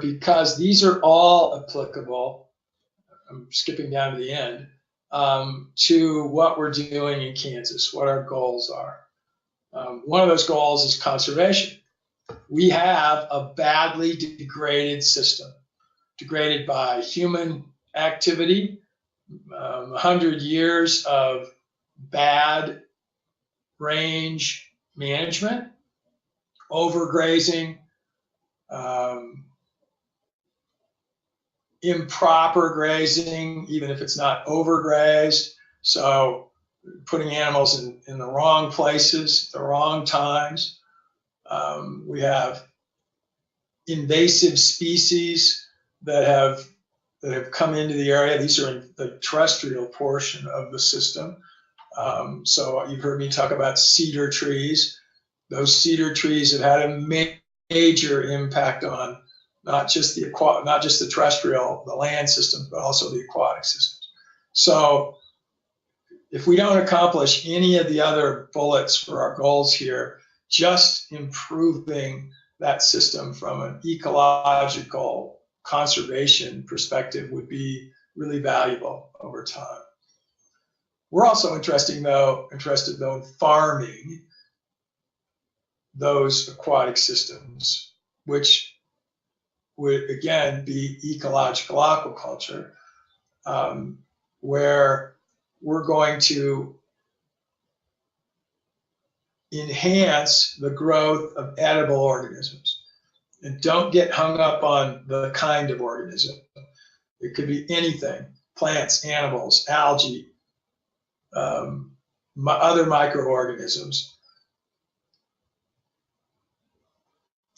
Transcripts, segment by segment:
because these are all applicable, I'm skipping down to the end, to what we're doing in Kansas, what our goals are. One of those goals is conservation. We have a badly degraded system, degraded by human activity, 100 years of bad range management, overgrazing, improper grazing, even if it's not overgrazed. So putting animals in the wrong places, the wrong times. We have invasive species that have come into the area. These are in the terrestrial portion of the system. So you've heard me talk about cedar trees. Those cedar trees have had a major impact on not just the terrestrial, the land systems, but also the aquatic systems. So if we don't accomplish any of the other bullets for our goals here, just improving that system from an ecological conservation perspective would be really valuable over time. We're also interested though in farming those aquatic systems, which would again be ecological aquaculture, where we're going to enhance the growth of edible organisms. And don't get hung up on the kind of organism. It could be anything: plants, animals, algae, other microorganisms.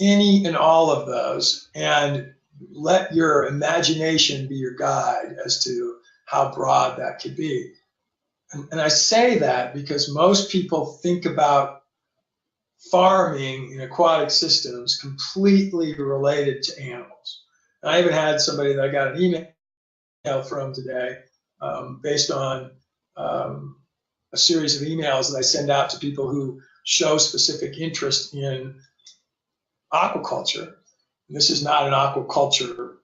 Any and all of those, and let your imagination be your guide as to how broad that could be. And I say that because most people think about farming in aquatic systems completely related to animals. And I even had somebody that I got an email from today based on a series of emails that I send out to people who show specific interest in aquaculture. And this is not an aquaculture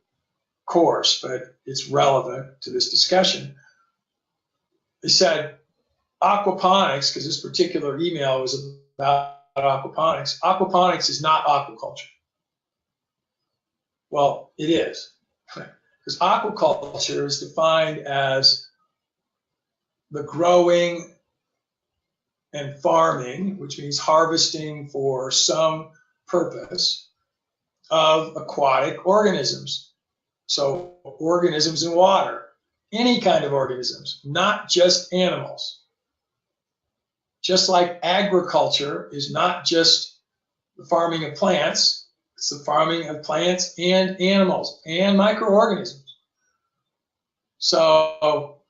course, but it's relevant to this discussion. They said aquaponics, because this particular email was about aquaponics. Aquaponics is not aquaculture. Well, it is, because aquaculture is defined as the growing and farming, which means harvesting for some purpose, of aquatic organisms. So organisms in water, any kind of organisms, not just animals. Just like agriculture is not just the farming of plants, it's the farming of plants and animals and microorganisms. So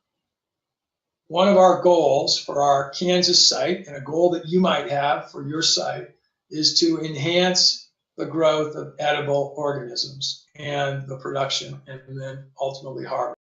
one of our goals for our Kansas site, and a goal that you might have for your site, is to enhance the growth of edible organisms and the production and then ultimately harvest.